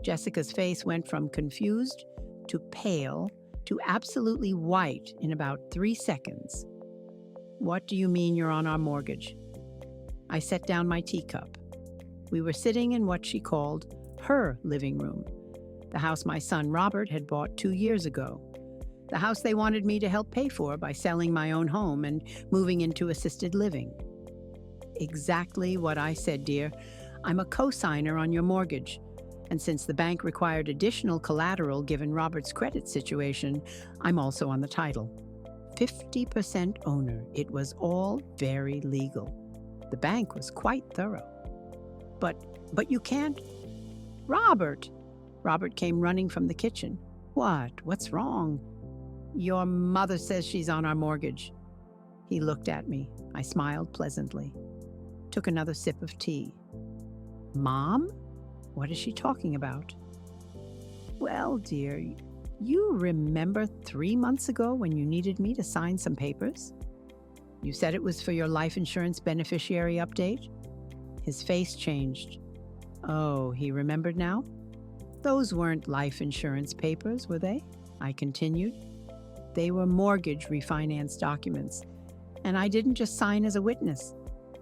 Jessica's face went from confused to pale to absolutely white in about 3 seconds. What do you mean you're on our mortgage? I set down my teacup. We were sitting in what she called her living room, the house my son Robert had bought 2 years ago, the house they wanted me to help pay for by selling my own home and moving into assisted living. Exactly what I said, dear. I'm a co-signer on your mortgage, and since the bank required additional collateral given Robert's credit situation, I'm also on the title. 50% owner. It was all very legal. The bank was quite thorough. But you can't. Robert! Robert came running from the kitchen. What's wrong? Your mother says she's on our mortgage. He looked at me. I smiled pleasantly. Took another sip of tea. Mom? What is she talking about? Well, dear, you remember 3 months ago when you needed me to sign some papers? You said it was for your life insurance beneficiary update? His face changed. Oh, he remembered now? Those weren't life insurance papers, were they? I continued. They were mortgage refinance documents, and I didn't just sign as a witness.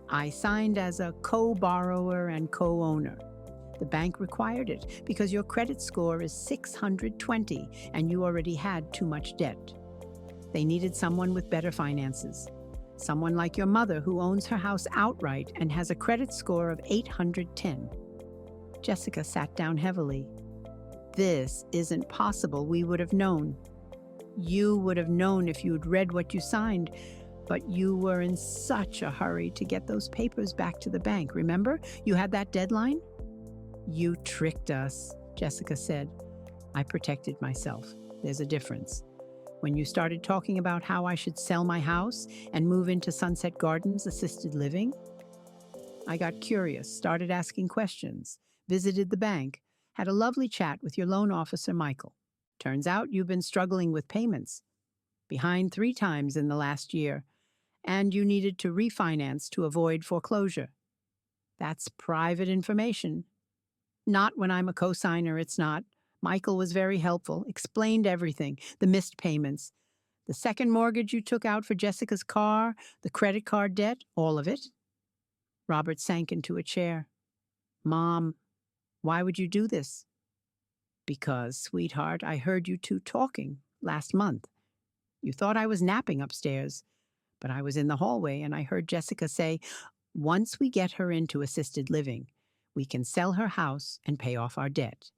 I signed as a co-borrower and co-owner. The bank required it because your credit score is 620 and you already had too much debt. They needed someone with better finances. Someone like your mother who owns her house outright and has a credit score of 810. Jessica sat down heavily. This isn't possible. We would have known. You would have known if you'd read what you signed, but you were in such a hurry to get those papers back to the bank. Remember? You had that deadline? You tricked us, Jessica said. I protected myself. There's a difference. When you started talking about how I should sell my house and move into Sunset Gardens assisted living, I got curious, started asking questions, visited the bank, had a lovely chat with your loan officer, Michael. Turns out you've been struggling with payments, behind 3 times in the last year, and you needed to refinance to avoid foreclosure. That's private information. Not when I'm a co-signer, it's not. Michael was very helpful, explained everything, the missed payments, the second mortgage you took out for Jessica's car, the credit card debt, all of it. Robert sank into a chair. Mom, why would you do this? Because, sweetheart, I heard you two talking last month. You thought I was napping upstairs, but I was in the hallway and I heard Jessica say, once we get her into assisted living, we can sell her house and pay off our debt.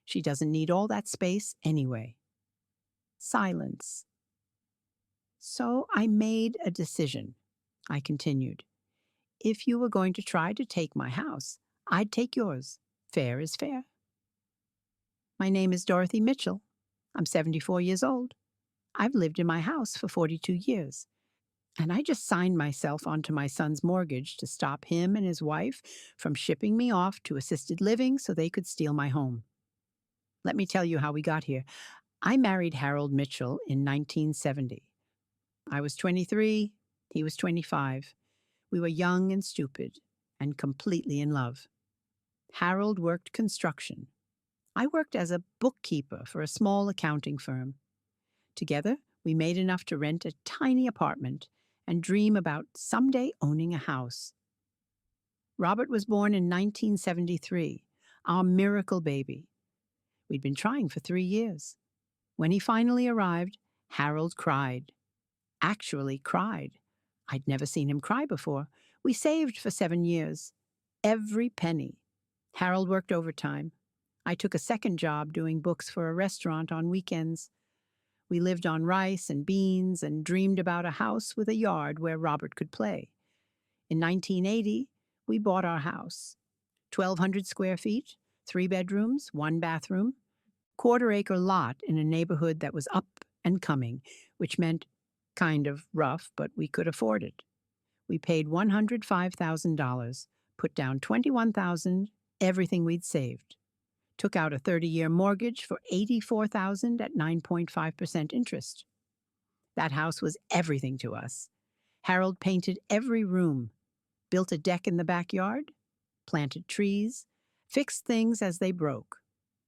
She doesn't need all that space anyway. Silence. So I made a decision. I continued. If you were going to try to take my house, I'd take yours. Fair is fair. My name is Dorothy Mitchell. I'm 74 years old. I've lived in my house for 42 years. And I just signed myself onto my son's mortgage to stop him and his wife from shipping me off to assisted living so they could steal my home. Let me tell you how we got here. I married Harold Mitchell in 1970. I was 23, he was 25. We were young and stupid and completely in love. Harold worked construction. I worked as a bookkeeper for a small accounting firm. Together, we made enough to rent a tiny apartment and dream about someday owning a house. Robert was born in 1973, our miracle baby. We'd been trying for 3 years. When he finally arrived, Harold cried. Actually cried. I'd never seen him cry before. We saved for 7 years. Every penny. Harold worked overtime. I took a second job doing books for a restaurant on weekends. We lived on rice and beans and dreamed about a house with a yard where Robert could play. In 1980, we bought our house. 1,200 square feet, 3 bedrooms, 1 bathroom, quarter-acre lot in a neighborhood that was up and coming, which meant kind of rough, but we could afford it. We paid $105,000, put down $21,000, everything we'd saved. Took out a 30-year mortgage for $84,000 at 9.5% interest. That house was everything to us. Harold painted every room, built a deck in the backyard, planted trees, fixed things as they broke.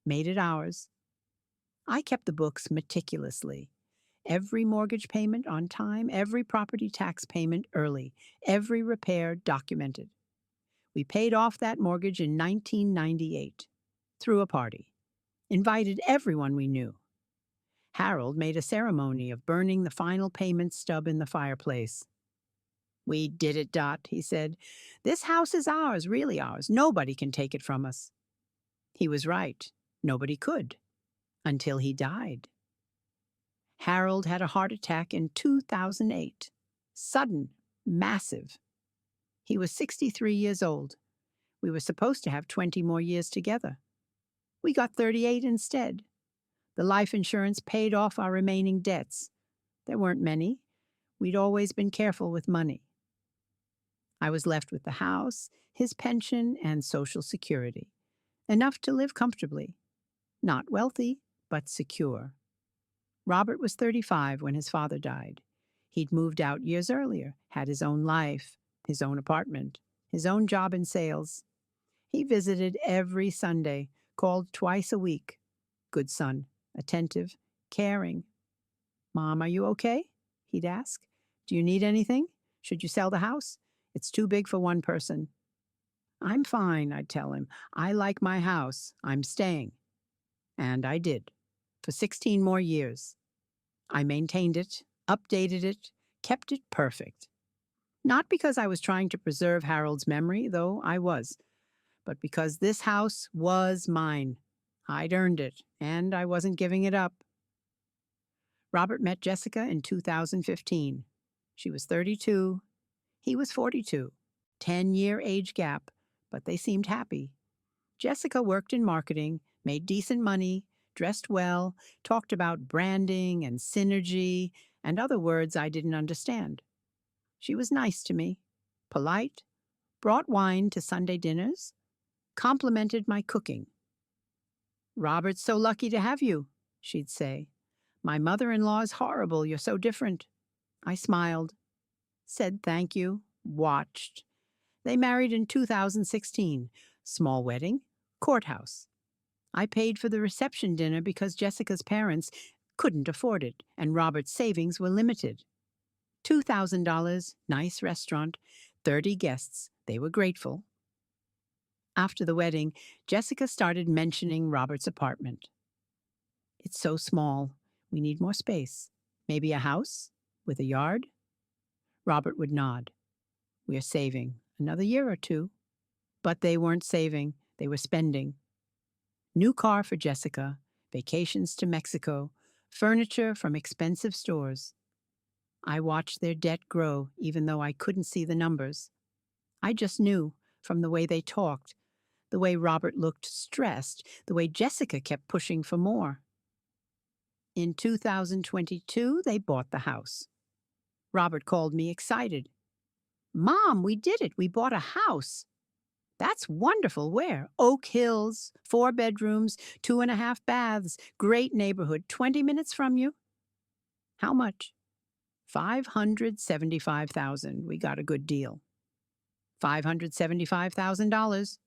made it ours. I kept the books meticulously. Every mortgage payment on time, every property tax payment early, every repair documented. We paid off that mortgage in 1998. Threw a party. Invited everyone we knew. Harold made a ceremony of burning the final payment stub in the fireplace. "We did it, Dot," he said. "This house is ours, really ours. Nobody can take it from us." He was right. Nobody could. Until he died. Harold had a heart attack in 2008. Sudden, massive. He was 63 years old. We were supposed to have 20 more years together. We got 38 instead. The life insurance paid off our remaining debts. There weren't many. We'd always been careful with money. I was left with the house, his pension, and Social Security. Enough to live comfortably. Not wealthy, but secure. Robert was 35 when his father died. He'd moved out years earlier, had his own life, his own apartment, his own job in sales. He visited every Sunday, called twice a week. Good son, attentive, caring. "Mom, are you okay?" he'd ask. "Do you need anything? Should you sell the house? It's too big for one person." "I'm fine," I'd tell him. "I like my house. I'm staying." And I did, for 16 more years. I maintained it, updated it, kept it perfect. Not because I was trying to preserve Harold's memory, though I was, but because this house was mine. I'd earned it, and I wasn't giving it up. Robert met Jessica in 2015. She was 32. He was 42. 10-year age gap, but they seemed happy. Jessica worked in marketing, made decent money, dressed well, talked about branding and synergy and other words I didn't understand. She was nice to me, polite, brought wine to Sunday dinners, complimented my cooking. "Robert's so lucky to have you," she'd say. "My mother-in-law's horrible. You're so different." I smiled, said thank you, watched. They married in 2016. Small wedding, courthouse. I paid for the reception dinner because Jessica's parents couldn't afford it, and Robert's savings were limited. $2,000, nice restaurant, 30 guests. They were grateful. After the wedding, Jessica started mentioning Robert's apartment. "It's so small. We need more space. Maybe a house with a yard?" Robert would nod. "We're saving. Another year or two." But they weren't saving. They were spending. New car for Jessica, vacations to Mexico, furniture from expensive stores. I watched their debt grow, even though I couldn't see the numbers. I just knew, from the way they talked, the way Robert looked stressed, the way Jessica kept pushing for more. In 2022, they bought the house. Robert called me excited. "Mom, we did it. We bought a house." "That's wonderful. Where?" "Oak Hills, 4 bedrooms, 2.5 baths, great neighborhood, 20 minutes from you." "How much?" $575,000. We got a good deal. $575,000.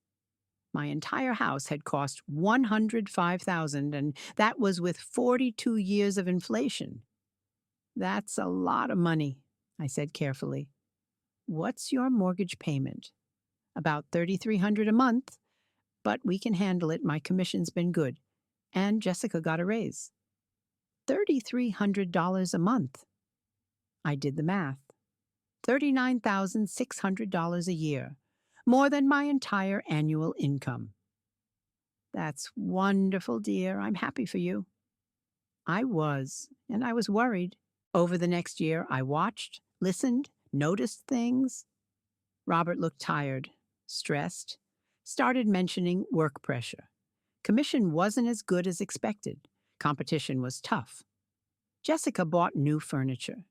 My entire house had cost $105,000, and that was with 42 years of inflation. "That's a lot of money," I said carefully. "What's your mortgage payment?" "About $3,300 a month, but we can handle it. My commission's been good." And Jessica got a raise. $3,300 a month. I did the math. $39,600 a year, more than my entire annual income. "That's wonderful, dear. I'm happy for you." I was, and I was worried. Over the next year, I watched, listened, noticed things. Robert looked tired, stressed, started mentioning work pressure. Commission wasn't as good as expected. Competition was tough. Jessica bought new furniture.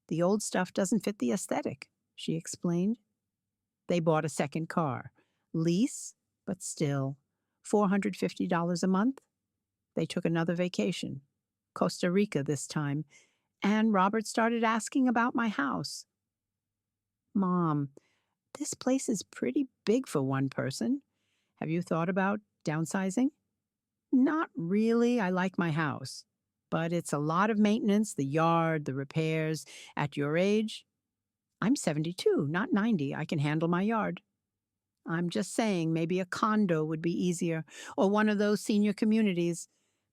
"The old stuff doesn't fit the aesthetic," she explained. They bought a second car. Lease, but still, $450 a month. They took another vacation. Costa Rica this time. And Robert started asking about my house. "Mom, this place is pretty big for one person. Have you thought about downsizing?" Not really. I like my house. But it's a lot of maintenance, the yard, the repairs. At your age, I'm 72, not 90. I can handle my yard. I'm just saying maybe a condo would be easier, or one of those senior communities.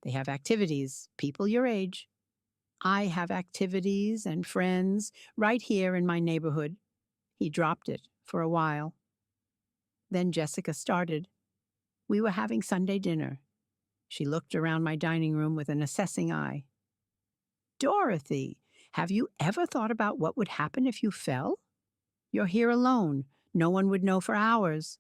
They have activities, people your age. I have activities and friends right here in my neighborhood. He dropped it for a while. Then Jessica started. We were having Sunday dinner. She looked around my dining room with an assessing eye. Dorothy, have you ever thought about what would happen if you fell? You're here alone. No one would know for hours.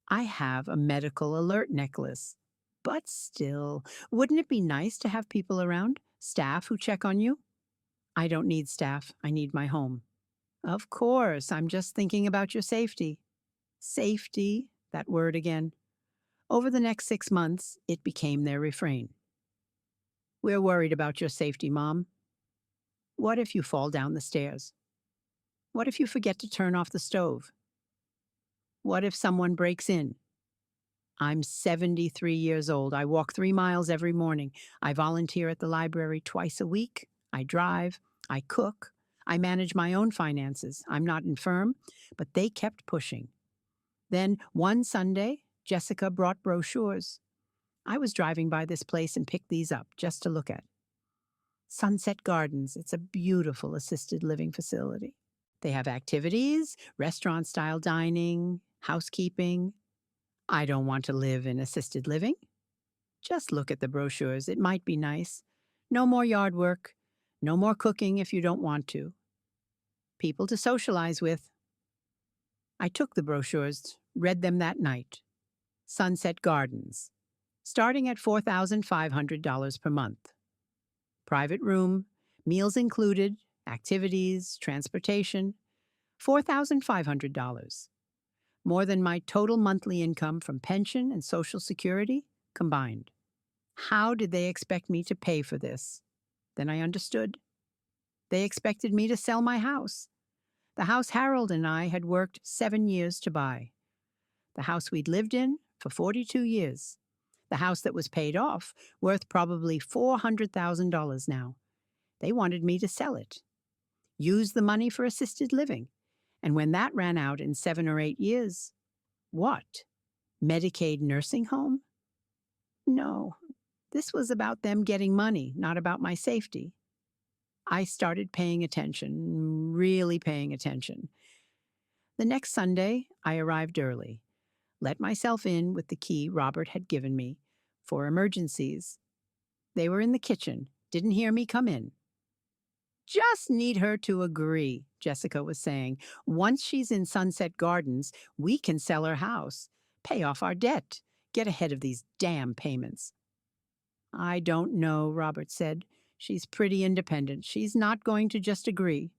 I have a medical alert necklace. But still, wouldn't it be nice to have people around? Staff who check on you? I don't need staff. I need my home. Of course, I'm just thinking about your safety. Safety, that word again. Over the next 6 months, it became their refrain. We're worried about your safety, Mom. What if you fall down the stairs? What if you forget to turn off the stove? What if someone breaks in? I'm 73 years old. I walk 3 miles every morning. I volunteer at the library twice a week. I drive. I cook. I manage my own finances. I'm not infirm, but they kept pushing. Then one Sunday, Jessica brought brochures. I was driving by this place and picked these up just to look at. Sunset Gardens. It's a beautiful assisted living facility. They have activities, restaurant-style dining, housekeeping. I don't want to live in assisted living. Just look at the brochures. It might be nice. No more yard work. No more cooking if you don't want to. People to socialize with. I took the brochures, read them that night. Sunset Gardens. Starting at $4,500 per month. Private room, meals included, activities, transportation. $4,500. More than my total monthly income from pension and Social Security combined. How did they expect me to pay for this? Then I understood. They expected me to sell my house. The house Harold and I had worked 7 years to buy. The house we'd lived in for 42 years. The house that was paid off, worth probably $400,000 now. They wanted me to sell it. Use the money for assisted living. And when that ran out in 7 or 8 years, what? Medicaid nursing home? No, this was about them getting money, not about my safety. I started paying attention, really paying attention. The next Sunday, I arrived early, let myself in with the key Robert had given me for emergencies. They were in the kitchen, didn't hear me come in. Just need her to agree, Jessica was saying. Once she's in Sunset Gardens, we can sell her house, pay off our debt, get ahead of these damn payments. I don't know, Robert said. She's pretty independent. She's not going to just agree.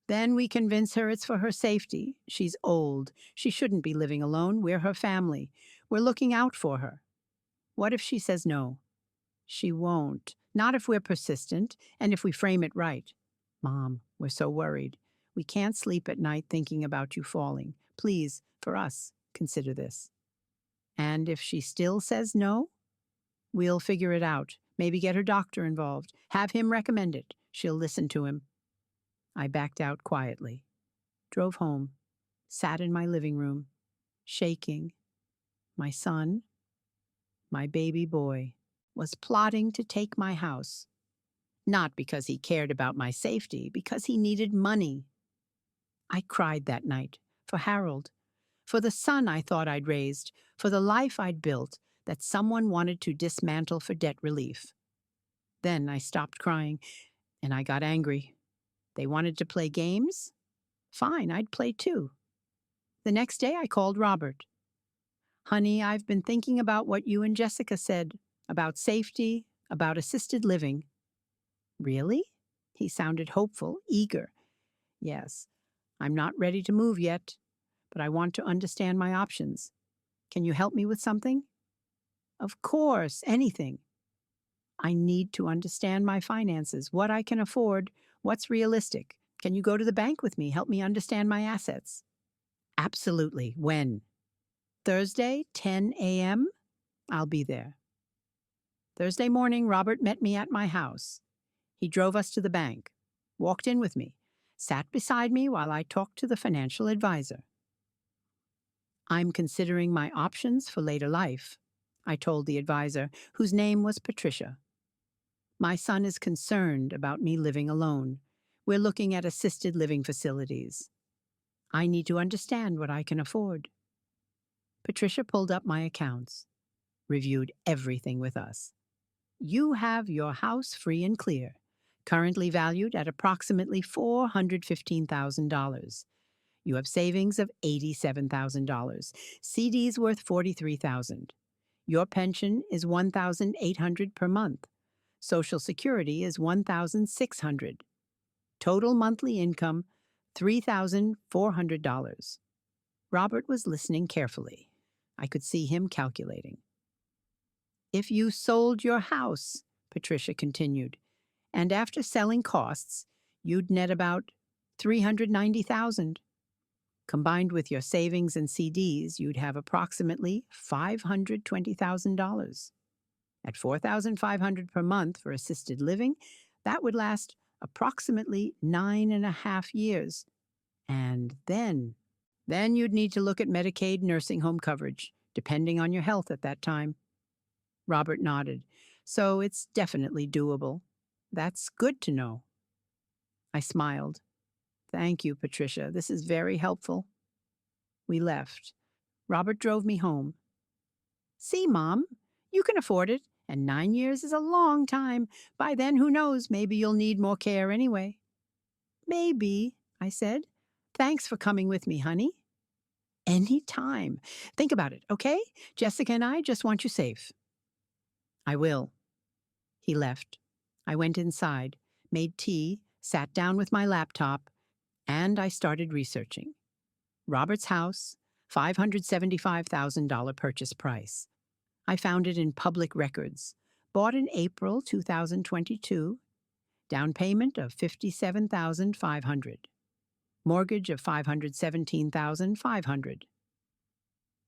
Then we convince her it's for her safety. She's old. She shouldn't be living alone. We're her family. We're looking out for her. What if she says no? She won't. Not if we're persistent and if we frame it right. Mom, we're so worried. We can't sleep at night thinking about you falling. Please, for us, consider this. And if she still says no, we'll figure it out. Maybe get her doctor involved. Have him recommend it. She'll listen to him. I backed out quietly, drove home, sat in my living room, shaking. My son, my baby boy, was plotting to take my house. Not because he cared about my safety, because he needed money. I cried that night for Harold, for the son I thought I'd raised, for the life I'd built that someone wanted to dismantle for debt relief. Then I stopped crying, and I got angry. They wanted to play games? Fine, I'd play too. The next day I called Robert. Honey, I've been thinking about what you and Jessica said, about safety, about assisted living. Really? He sounded hopeful, eager. Yes, I'm not ready to move yet, but I want to understand my options. Can you help me with something? Of course, anything. I need to understand my finances, what I can afford, what's realistic. Can you go to the bank with me, help me understand my assets? Absolutely. When? Thursday, 10 a.m.? I'll be there. Thursday morning, Robert met me at my house. He drove us to the bank, walked in with me, sat beside me while I talked to the financial advisor. I'm considering my options for later life, I told the advisor, whose name was Patricia. My son is concerned about me living alone. We're looking at assisted living facilities. I need to understand what I can afford. Patricia pulled up my accounts, reviewed everything with us. You have your house free and clear, currently valued at approximately $415,000. You have savings of $87,000, CDs worth $43,000. Your pension is $1,800 per month. Social Security is $1,600. Total monthly income $3,400. Robert was listening carefully. I could see him calculating. If you sold your house, Patricia continued, and after selling costs, you'd net about $390,000. Combined with your savings and CDs, you'd have approximately $520,000. At $4,500 per month for assisted living, that would last approximately 9.5 years. And then you'd need to look at Medicaid nursing home coverage, depending on your health at that time. Robert nodded. So it's definitely doable. That's good to know. I smiled. Thank you, Patricia. This is very helpful. We left. Robert drove me home. See, Mom, you can afford it, and 9 years is a long time. By then, who knows, maybe you'll need more care anyway. Maybe, I said. Thanks for coming with me, honey. Any time. Think about it, okay? Jessica and I just want you safe. I will. He left. I went inside, made tea, sat down with my laptop, and I started researching. Robert's house, $575,000 purchase price. I found it in public records. Bought in April 2022. Down payment of $57,500. Mortgage of $517,500.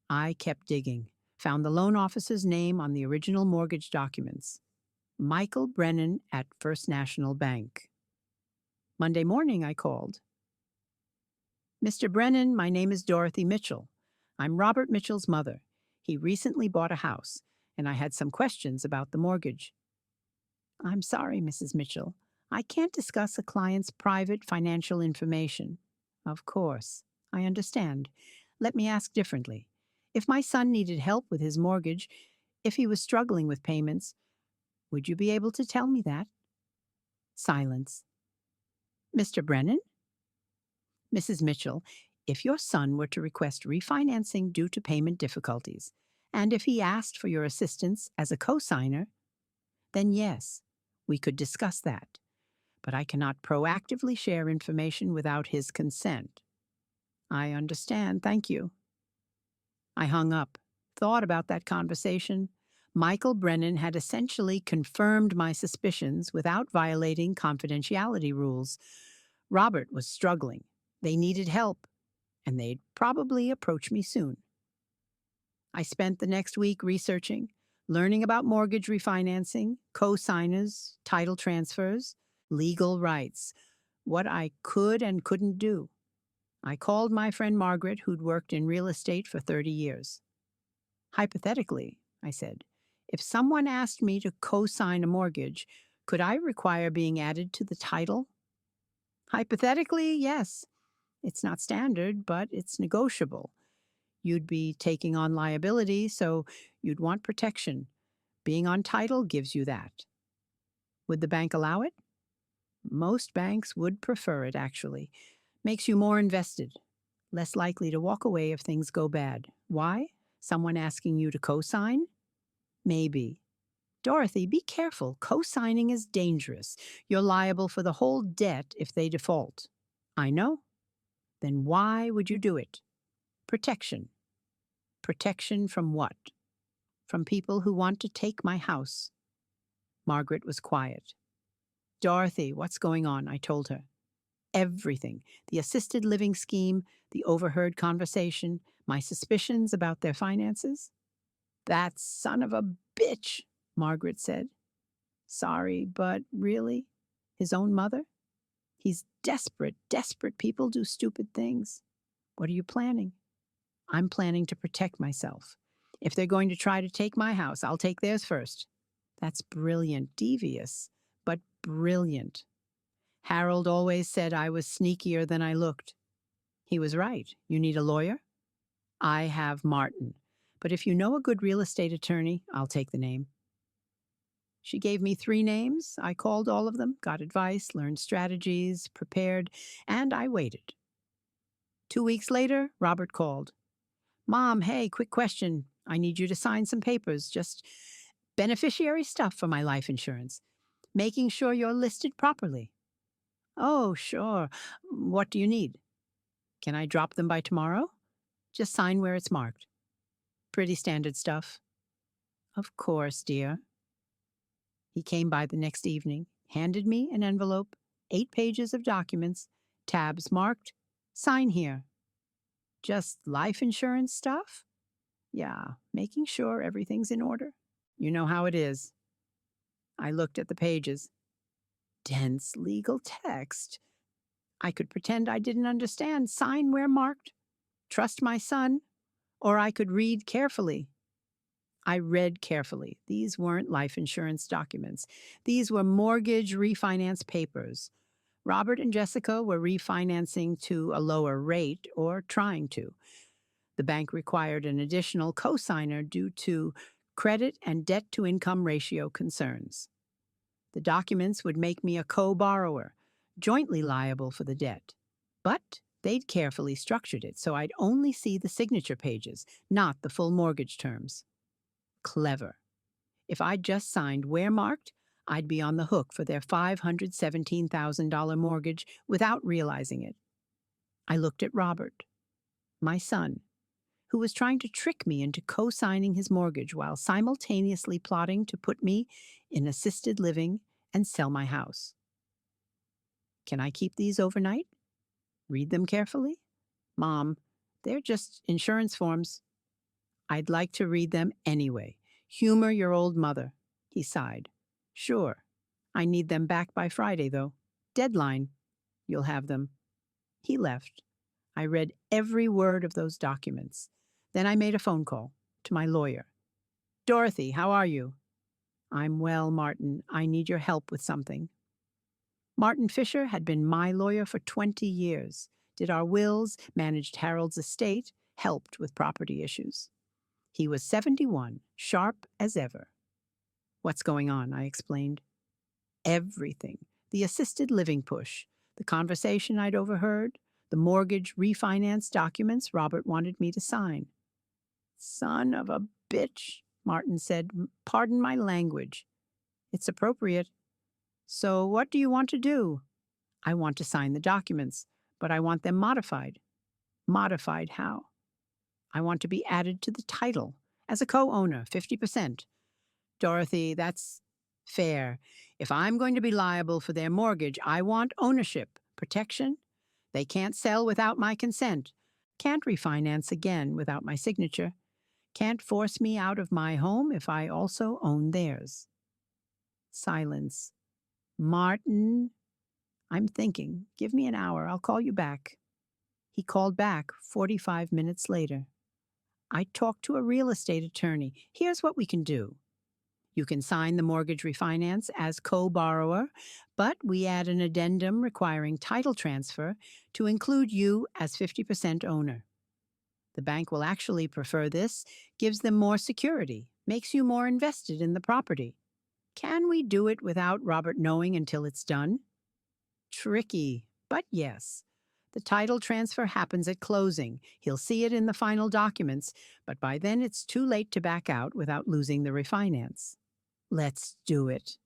I kept digging. Found the loan officer's name on the original mortgage documents. Michael Brennan at First National Bank. Monday morning, I called. Mr. Brennan, my name is Dorothy Mitchell. I'm Robert Mitchell's mother. He recently bought a house, and I had some questions about the mortgage. I'm sorry, Mrs. Mitchell. I can't discuss a client's private financial information. Of course. I understand. Let me ask differently. If my son needed help with his mortgage, if he was struggling with payments, would you be able to tell me that? Silence. Mr. Brennan? Mrs. Mitchell, if your son were to request refinancing due to payment difficulties, and if he asked for your assistance as a co-signer, then yes, we could discuss that. But I cannot proactively share information without his consent. I understand, thank you. I hung up, thought about that conversation. Michael Brennan had essentially confirmed my suspicions without violating confidentiality rules. Robert was struggling. They needed help, and they'd probably approach me soon. I spent the next week researching, learning about mortgage refinancing, co-signers, title transfers, legal rights, what I could and couldn't do. I called my friend Margaret, who'd worked in real estate for 30 years. Hypothetically, I said, if someone asked me to co-sign a mortgage, could I require being added to the title? Hypothetically, yes. It's not standard, but it's negotiable. You'd be taking on liability, so you'd want protection. Being on title gives you that. Would the bank allow it? Most banks would prefer it, actually. Makes you more invested, less likely to walk away if things go bad. Why? Someone asking you to co-sign? Maybe. Dorothy, be careful. Co-signing is dangerous. You're liable for the whole debt if they default. I know. Then why would you do it? Protection. Protection from what? From people who want to take my house. Margaret was quiet. Dorothy, what's going on? I told her. Everything. The assisted living scheme, the overheard conversation, my suspicions about their finances. That son of a bitch, Margaret said. Sorry, but really? His own mother? He's desperate. Desperate people do stupid things. What are you planning? I'm planning to protect myself. If they're going to try to take my house, I'll take theirs first. That's brilliant. Devious, but brilliant. Harold always said I was sneakier than I looked. He was right. You need a lawyer? I have Martin. But if you know a good real estate attorney, I'll take the name. She gave me 3 names. I called all of them, got advice, learned strategies, prepared, and I waited. 2 weeks later, Robert called. Mom, hey, quick question. I need you to sign some papers, just beneficiary stuff for my life insurance, making sure you're listed properly. Oh, sure. What do you need? Can I drop them by tomorrow? Just sign where it's marked. Pretty standard stuff. Of course, dear. He came by the next evening, handed me an envelope, 8 pages of documents, tabs marked, sign here. Just life insurance stuff? Yeah, making sure everything's in order. You know how it is. I looked at the pages. Dense legal text. I could pretend I didn't understand, sign where marked, trust my son, or I could read carefully. I read carefully. These weren't life insurance documents. These were mortgage refinance papers. Robert and Jessica were refinancing to a lower rate, or trying to. The bank required an additional cosigner due to credit and debt-to-income ratio concerns. The documents would make me a co-borrower, jointly liable for the debt. But they'd carefully structured it so I'd only see the signature pages, not the full mortgage terms. Clever. If I'd just signed where marked, I'd be on the hook for their $517,000 mortgage without realizing it. I looked at Robert, my son, who was trying to trick me into co-signing his mortgage while simultaneously plotting to put me in assisted living and sell my house. Can I keep these overnight? Read them carefully? Mom, they're just insurance forms. I'd like to read them anyway. Humor your old mother. He sighed. Sure. I need them back by Friday, though. Deadline. You'll have them. He left. I read every word of those documents. Then I made a phone call to my lawyer. Dorothy, how are you? I'm well, Martin. I need your help with something. Martin Fisher had been my lawyer for 20 years, did our wills, managed Harold's estate, helped with property issues. He was 71, sharp as ever. What's going on? I explained. Everything. The assisted living push, the conversation I'd overheard, the mortgage refinance documents Robert wanted me to sign. Son of a bitch, Martin said. Pardon my language. It's appropriate. So what do you want to do? I want to sign the documents, but I want them modified. Modified how? I want to be added to the title as a co-owner, 50%. Dorothy, that's fair. If I'm going to be liable for their mortgage, I want ownership, protection. They can't sell without my consent. Can't refinance again without my signature. Can't force me out of my home if I also own theirs. Silence. Martin, I'm thinking. Give me an hour. I'll call you back. He called back 45 minutes later. I talked to a real estate attorney. Here's what we can do. You can sign the mortgage refinance as co-borrower, but we add an addendum requiring title transfer to include you as 50% owner. The bank will actually prefer this, gives them more security, makes you more invested in the property. Can we do it without Robert knowing until it's done? Tricky, but yes. The title transfer happens at closing. He'll see it in the final documents, but by then it's too late to back out without losing the refinance. Let's do it.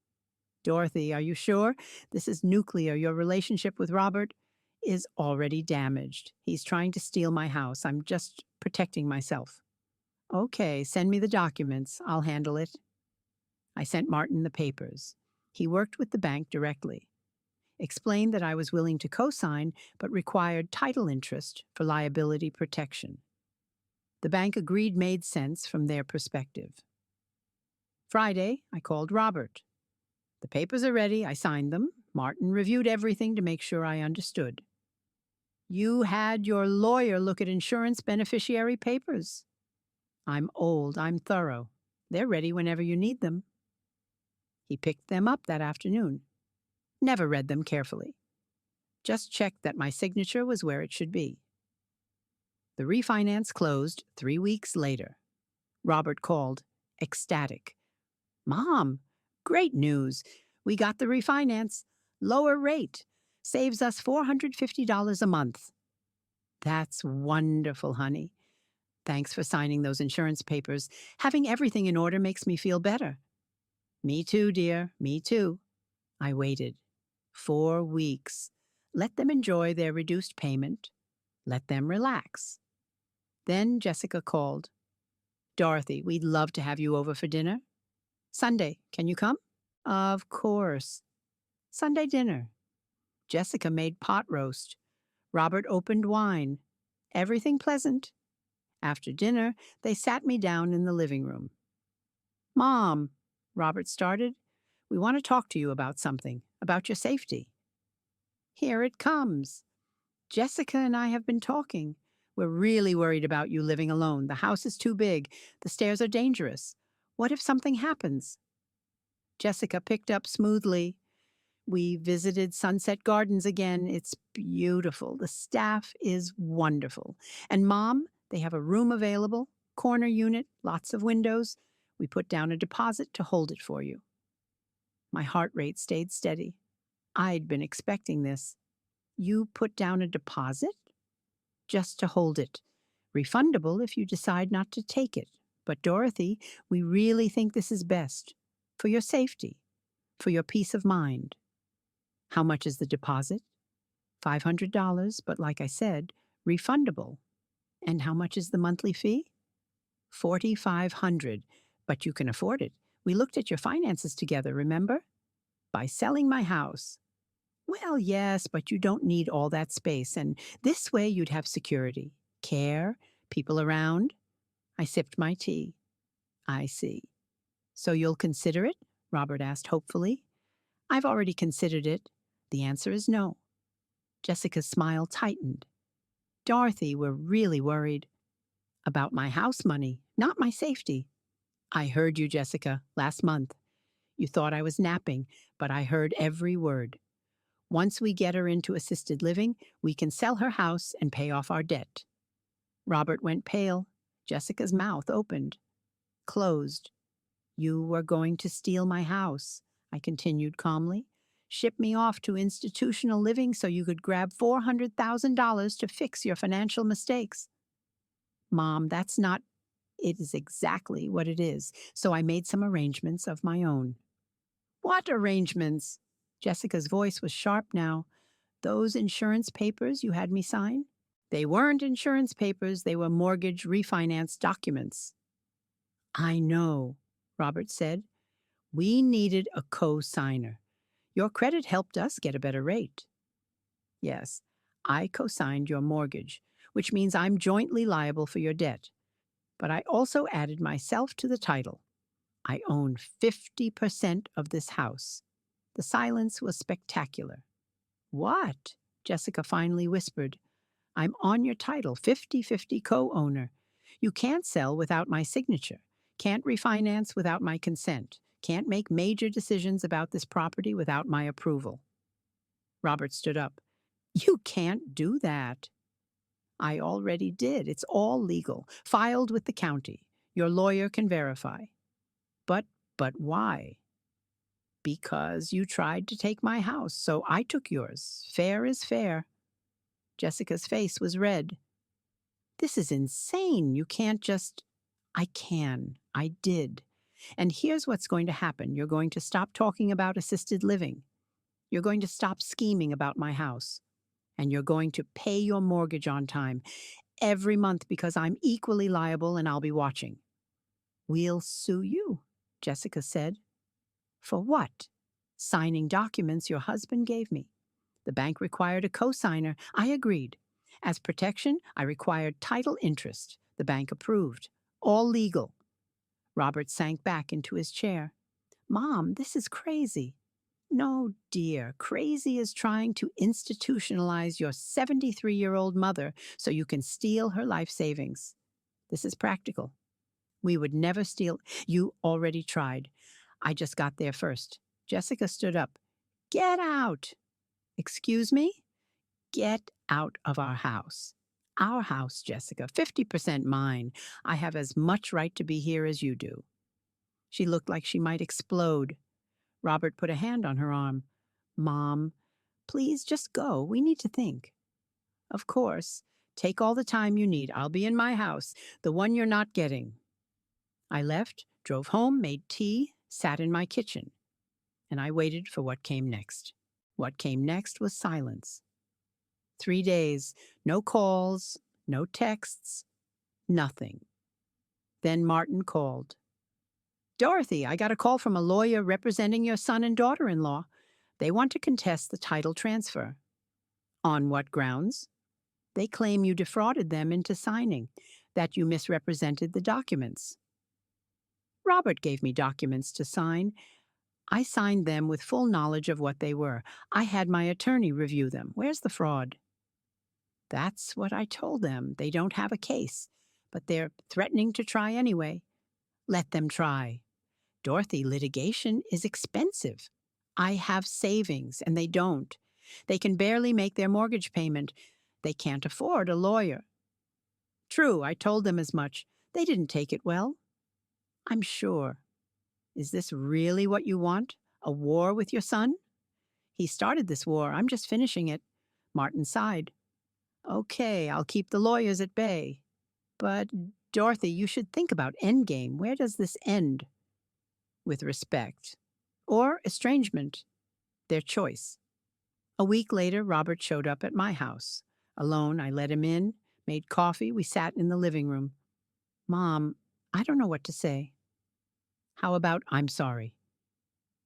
Dorothy, are you sure? This is nuclear. Your relationship with Robert is already damaged. He's trying to steal my house. I'm just protecting myself. Okay, send me the documents. I'll handle it. I sent Martin the papers. He worked with the bank directly. Explained that I was willing to co-sign, but required title interest for liability protection. The bank agreed made sense from their perspective. Friday, I called Robert. The papers are ready. I signed them. Martin reviewed everything to make sure I understood. You had your lawyer look at insurance beneficiary papers. I'm old. I'm thorough. They're ready whenever you need them. He picked them up that afternoon. Never read them carefully. Just checked that my signature was where it should be. The refinance closed 3 weeks later. Robert called, ecstatic. Mom, great news. We got the refinance. Lower rate. Saves us $450 a month. That's wonderful, honey. Thanks for signing those insurance papers. Having everything in order makes me feel better. Me too, dear. Me too. I waited. 4 weeks. Let them enjoy their reduced payment. Let them relax. Then Jessica called. Dorothy, we'd love to have you over for dinner. Sunday, can you come? Of course. Sunday dinner. Jessica made pot roast. Robert opened wine. Everything pleasant. After dinner, they sat me down in the living room. Mom, Robert started, we want to talk to you about something, about your safety. Here it comes. Jessica and I have been talking. We're really worried about you living alone. The house is too big. The stairs are dangerous. What if something happens? Jessica picked up smoothly. We visited Sunset Gardens again. It's beautiful. The staff is wonderful. And Mom, they have a room available, corner unit, lots of windows. We put down a deposit to hold it for you. My heart rate stayed steady. I'd been expecting this. You put down a deposit? Just to hold it. Refundable if you decide not to take it. But Dorothy, we really think this is best. For your safety. For your peace of mind. How much is the deposit? $500, but like I said, refundable. And how much is the monthly fee? $4,500, but you can afford it. We looked at your finances together, remember? By selling my house. Well, yes, but you don't need all that space, and this way you'd have security, care, people around. I sipped my tea. I see. So you'll consider it? Robert asked hopefully. I've already considered it. The answer is no. Jessica's smile tightened. Dorothy, we're really worried. About my house money, not my safety. I heard you, Jessica, last month. You thought I was napping, but I heard every word. Once we get her into assisted living, we can sell her house and pay off our debt. Robert went pale. Jessica's mouth opened. Closed. You were going to steal my house, I continued calmly. Ship me off to institutional living so you could grab $400,000 to fix your financial mistakes. Mom, that's not... It is exactly what it is, so I made some arrangements of my own. What arrangements? Jessica's voice was sharp now. Those insurance papers you had me sign? They weren't insurance papers, they were mortgage refinance documents. I know, Robert said. We needed a co-signer. Your credit helped us get a better rate. Yes, I co-signed your mortgage, which means I'm jointly liable for your debt. But I also added myself to the title. I own 50% of this house. The silence was spectacular. What? Jessica finally whispered. I'm on your title, 50-50 co-owner. You can't sell without my signature. Can't refinance without my consent. Can't make major decisions about this property without my approval. Robert stood up. You can't do that. I already did. It's all legal. Filed with the county. Your lawyer can verify. But why? Because you tried to take my house, so I took yours. Fair is fair. Jessica's face was red. This is insane. You can't just... I can. I did. And here's what's going to happen. You're going to stop talking about assisted living. You're going to stop scheming about my house. And you're going to pay your mortgage on time every month because I'm equally liable and I'll be watching. We'll sue you, Jessica said. For what? Signing documents your husband gave me. The bank required a co-signer. I agreed. As protection, I required title interest. The bank approved. All legal. Robert sank back into his chair. Mom, this is crazy. No, dear. Crazy is trying to institutionalize your 73-year-old mother so you can steal her life savings. This is practical. We would never steal. You already tried. I just got there first. Jessica stood up. Get out. Excuse me? Get out of our house. Our house, Jessica. 50% mine. I have as much right to be here as you do. She looked like she might explode. Robert put a hand on her arm. Mom, please just go. We need to think. Of course. Take all the time you need. I'll be in my house, the one you're not getting. I left, drove home, made tea, sat in my kitchen, and I waited for what came next. What came next was silence. 3 days, no calls, no texts, nothing. Then Martin called. Dorothy, I got a call from a lawyer representing your son and daughter-in-law. They want to contest the title transfer. On what grounds? They claim you defrauded them into signing, that you misrepresented the documents. Robert gave me documents to sign. I signed them with full knowledge of what they were. I had my attorney review them. Where's the fraud? That's what I told them. They don't have a case, but they're threatening to try anyway. Let them try. Dorothy, litigation is expensive. I have savings, and they don't. They can barely make their mortgage payment. They can't afford a lawyer. True, I told them as much. They didn't take it well. I'm sure. Is this really what you want? A war with your son? He started this war. I'm just finishing it. Martin sighed. Okay, I'll keep the lawyers at bay. But, Dorothy, you should think about endgame. Where does this end? With respect. Or estrangement. Their choice. A week later, Robert showed up at my house. Alone, I let him in, made coffee. We sat in the living room. Mom, I don't know what to say. How about I'm sorry?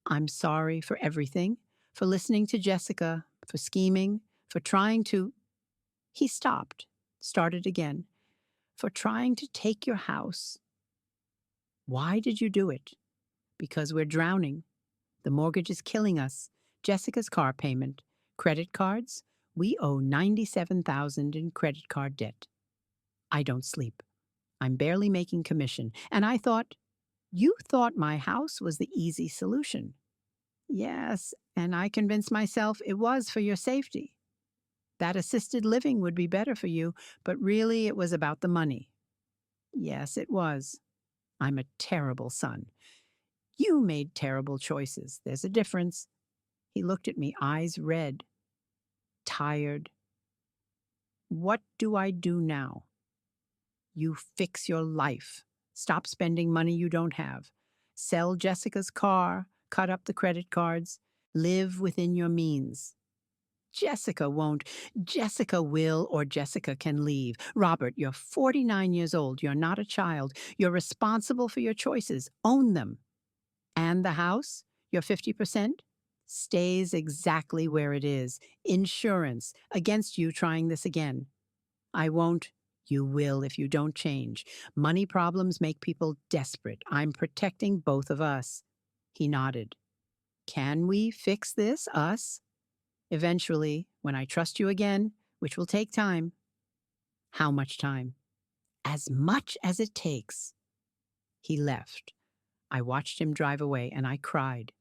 I'm sorry for everything, for listening to Jessica, for scheming, for trying to... He stopped, started again. For trying to take your house. Why did you do it? Because we're drowning. The mortgage is killing us. Jessica's car payment. Credit cards. We owe $97,000 in credit card debt. I don't sleep. I'm barely making commission. And I thought, you thought my house was the easy solution. Yes, and I convinced myself it was for your safety. That assisted living would be better for you, but really it was about the money. Yes, it was. I'm a terrible son. You made terrible choices. There's a difference. He looked at me, eyes red, tired. What do I do now? You fix your life. Stop spending money you don't have. Sell Jessica's car, cut up the credit cards, live within your means. Jessica won't. Jessica will, or Jessica can leave. Robert, you're 49 years old. You're not a child. You're responsible for your choices. Own them. And the house, your 50%, stays exactly where it is. Insurance against you trying this again. I won't. You will if you don't change. Money problems make people desperate. I'm protecting both of us. He nodded. Can we fix this, us? Eventually, when I trust you again, which will take time. How much time? As much as it takes. He left. I watched him drive away, and I cried.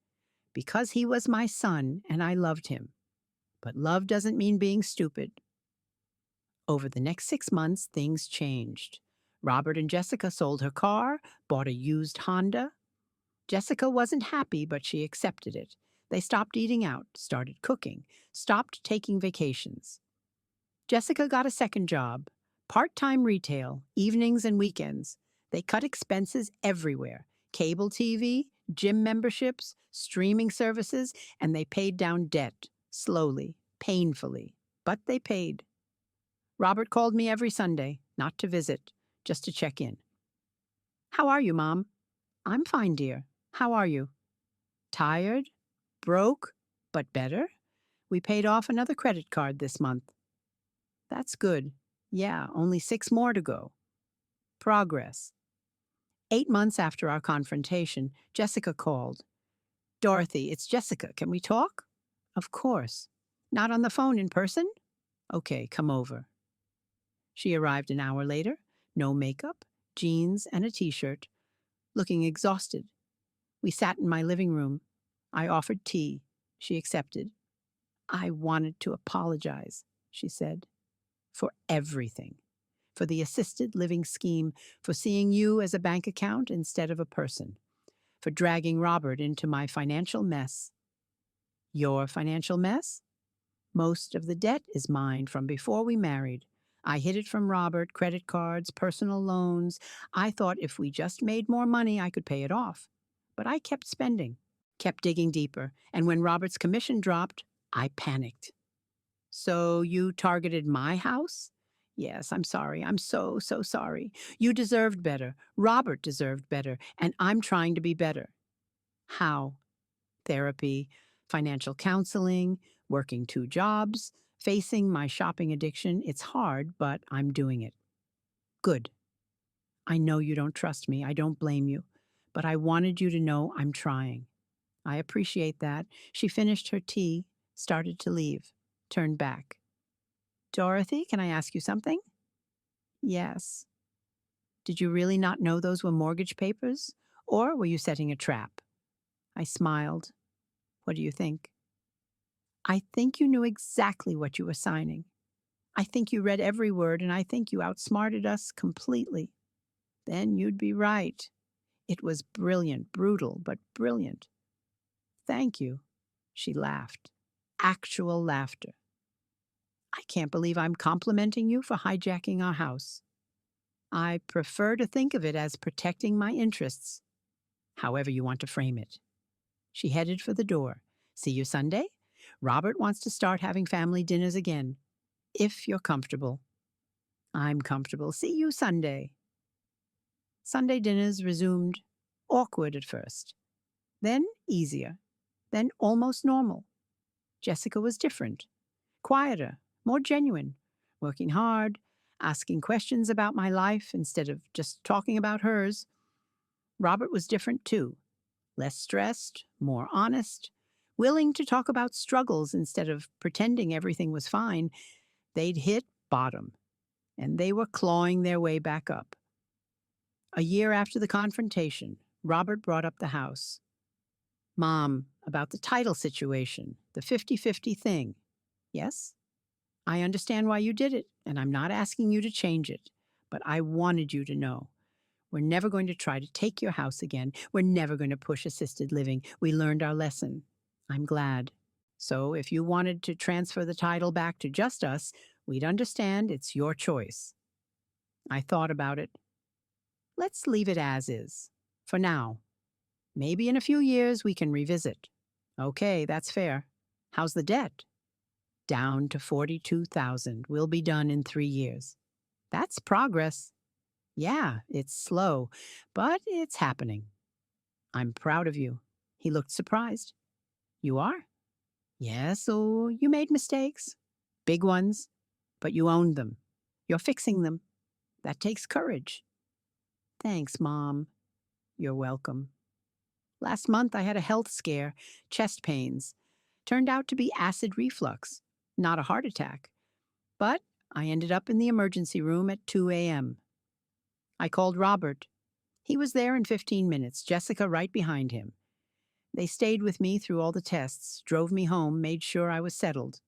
Because he was my son, and I loved him. But love doesn't mean being stupid. Over the next 6 months, things changed. Robert and Jessica sold her car, bought a used Honda. Jessica wasn't happy, but she accepted it. They stopped eating out, started cooking, stopped taking vacations. Jessica got a second job, part-time retail, evenings and weekends. They cut expenses everywhere, cable TV, gym memberships, streaming services, and they paid down debt, slowly, painfully, but they paid. Robert called me every Sunday, not to visit, just to check in. How are you, Mom? I'm fine, dear. How are you? Tired? Broke? But better? We paid off another credit card this month. That's good. Yeah, only 6 more to go. Progress. 8 months after our confrontation, Jessica called. Dorothy, it's Jessica. Can we talk? Of course. Not on the phone, in person? Okay, come over. She arrived an hour later, no makeup, jeans, and a t-shirt, looking exhausted. We sat in my living room. I offered tea. She accepted. I wanted to apologize, she said, for everything. For the assisted living scheme, for seeing you as a bank account instead of a person, for dragging Robert into my financial mess. Your financial mess? Most of the debt is mine from before we married. I hid it from Robert, credit cards, personal loans. I thought if we just made more money, I could pay it off. But I kept spending, kept digging deeper, and when Robert's commission dropped, I panicked. So you targeted my house? Yes, I'm sorry. I'm so, so sorry. You deserved better. Robert deserved better, and I'm trying to be better. How? Therapy, financial counseling, working 2 jobs, facing my shopping addiction. It's hard, but I'm doing it. Good. I know you don't trust me. I don't blame you. But I wanted you to know I'm trying. I appreciate that. She finished her tea, started to leave, turned back. Dorothy, can I ask you something? Yes. Did you really not know those were mortgage papers? Or were you setting a trap? I smiled. What do you think? I think you knew exactly what you were signing. I think you read every word, and I think you outsmarted us completely. Then you'd be right. It was brilliant, brutal, but brilliant. Thank you. She laughed. Actual laughter. I can't believe I'm complimenting you for hijacking our house. I prefer to think of it as protecting my interests, however you want to frame it. She headed for the door. See you Sunday? Robert wants to start having family dinners again. If you're comfortable. I'm comfortable. See you Sunday. Sunday dinners resumed, awkward at first, then easier, then almost normal. Jessica was different, quieter, more genuine, working hard, asking questions about my life instead of just talking about hers. Robert was different too, less stressed, more honest, willing to talk about struggles instead of pretending everything was fine. They'd hit bottom, and they were clawing their way back up. A year after the confrontation, Robert brought up the house. Mom, about the title situation, the 50-50 thing. Yes? I understand why you did it, and I'm not asking you to change it, but I wanted you to know. We're never going to try to take your house again. We're never going to push assisted living. We learned our lesson. I'm glad. So if you wanted to transfer the title back to just us, we'd understand it's your choice. I thought about it. Let's leave it as is, for now. Maybe in a few years we can revisit. Okay, that's fair. How's the debt? Down to 42,000. We'll be done in 3 years. That's progress. Yeah, it's slow, but it's happening. I'm proud of you. He looked surprised. You are? Yes, oh, you made mistakes. Big ones. But you owned them. You're fixing them. That takes courage. Thanks, Mom. You're welcome. Last month I had a health scare, chest pains. Turned out to be acid reflux, not a heart attack. But I ended up in the emergency room at 2 a.m. I called Robert. He was there in 15 minutes, Jessica right behind him. They stayed with me through all the tests, drove me home, made sure I was settled.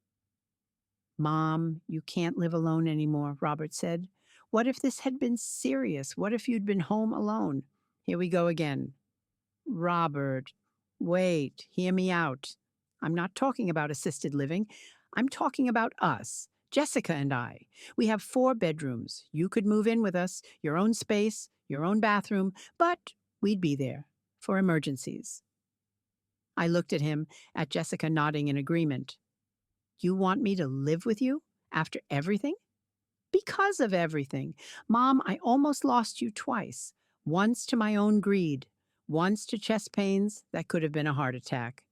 Mom, you can't live alone anymore, Robert said. What if this had been serious? What if you'd been home alone? Here we go again. Robert, wait, hear me out. I'm not talking about assisted living. I'm talking about us, Jessica and I. We have 4 bedrooms. You could move in with us, your own space, your own bathroom, but we'd be there for emergencies. I looked at him, at Jessica nodding in agreement. You want me to live with you after everything? Because of everything. Mom, I almost lost you twice. Once to my own greed. Once to chest pains that could have been a heart attack.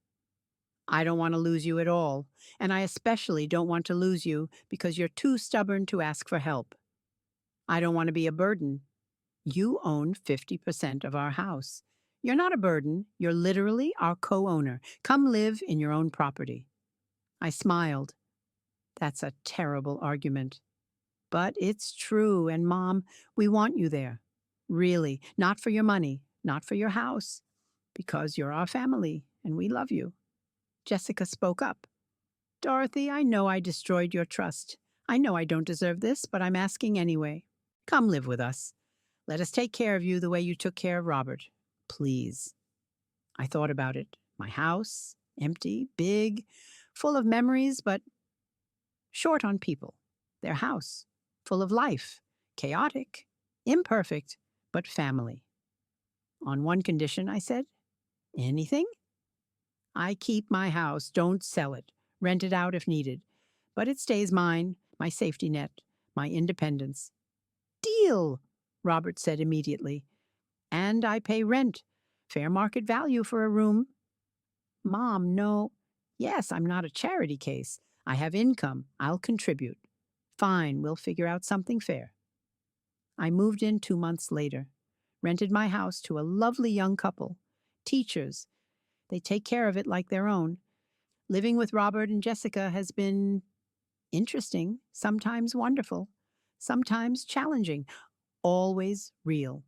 I don't want to lose you at all, and I especially don't want to lose you because you're too stubborn to ask for help. I don't want to be a burden. You own 50% of our house. You're not a burden. You're literally our co-owner. Come live in your own property. I smiled. That's a terrible argument. But it's true, and Mom, we want you there. Really, not for your money, not for your house, because you're our family and we love you. Jessica spoke up. Dorothy, I know I destroyed your trust. I know I don't deserve this, but I'm asking anyway. Come live with us. Let us take care of you the way you took care of Robert. Please. I thought about it. My house, empty, big, full of memories, but short on people. Their house, full of life, chaotic, imperfect, but family. On one condition, I said. Anything? I keep my house, don't sell it. Rent it out if needed. But it stays mine, my safety net, my independence. Deal, Robert said immediately. And I pay rent, fair market value for a room. Mom, no. Yes, I'm not a charity case. I have income. I'll contribute. Fine, we'll figure out something fair. I moved in 2 months later, rented my house to a lovely young couple, teachers. They take care of it like their own. Living with Robert and Jessica has been interesting, sometimes wonderful, sometimes challenging, always real.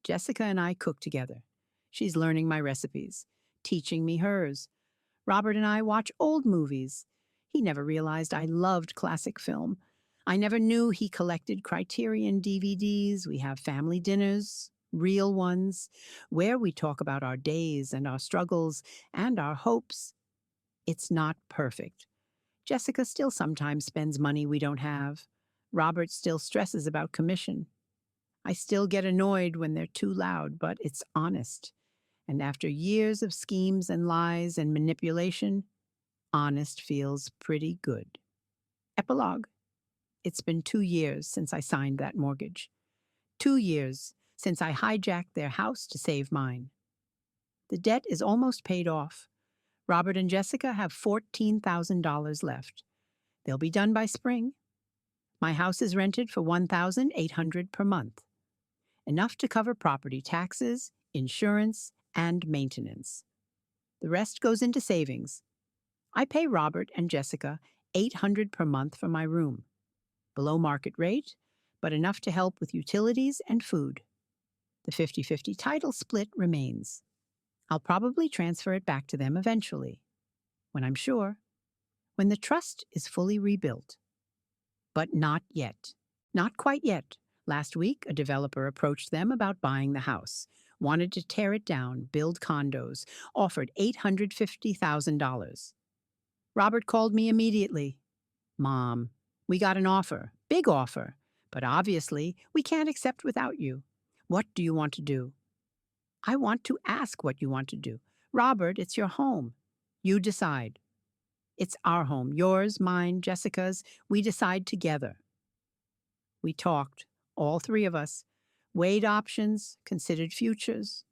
Jessica and I cook together. She's learning my recipes, teaching me hers. Robert and I watch old movies. He never realized I loved classic film. I never knew he collected Criterion DVDs. We have family dinners, real ones, where we talk about our days and our struggles and our hopes. It's not perfect. Jessica still sometimes spends money we don't have. Robert still stresses about commission. I still get annoyed when they're too loud, but it's honest. And after years of schemes and lies and manipulation, honest feels pretty good. Epilogue. It's been 2 years since I signed that mortgage. 2 years since I hijacked their house to save mine. The debt is almost paid off. Robert and Jessica have $14,000 left. They'll be done by spring. My house is rented for $1,800 per month. Enough to cover property taxes, insurance, and maintenance. The rest goes into savings. I pay Robert and Jessica $800 per month for my room. Below market rate, but enough to help with utilities and food. The 50-50 title split remains. I'll probably transfer it back to them eventually, when I'm sure, when the trust is fully rebuilt. But not yet. Not quite yet. Last week, a developer approached them about buying the house, wanted to tear it down, build condos, offered $850,000. Robert called me immediately. Mom, we got an offer, big offer, but obviously we can't accept without you. What do you want to do? I want to ask what you want to do. Robert, it's your home. You decide. It's our home, yours, mine, Jessica's. We decide together. We talked, all three of us, weighed options, considered futures.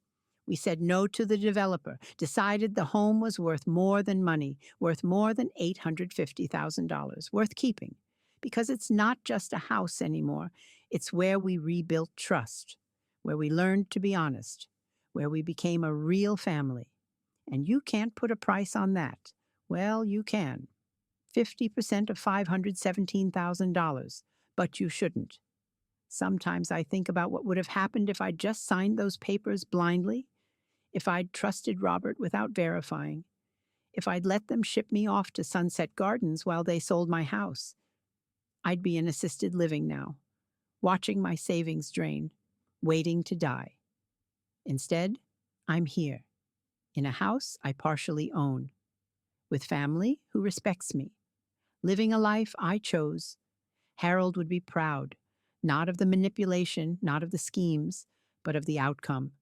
We said no to the developer, decided the home was worth more than money, worth more than $850,000, worth keeping. Because it's not just a house anymore. It's where we rebuilt trust, where we learned to be honest, where we became a real family. And you can't put a price on that. Well, you can. 50% of $517,000, but you shouldn't. Sometimes I think about what would have happened if I'd just signed those papers blindly, if I'd trusted Robert without verifying, if I'd let them ship me off to Sunset Gardens while they sold my house. I'd be in assisted living now, watching my savings drain, waiting to die. Instead, I'm here, in a house I partially own, with family who respects me, living a life I chose. Harold would be proud, not of the manipulation, not of the schemes, but of the outcome,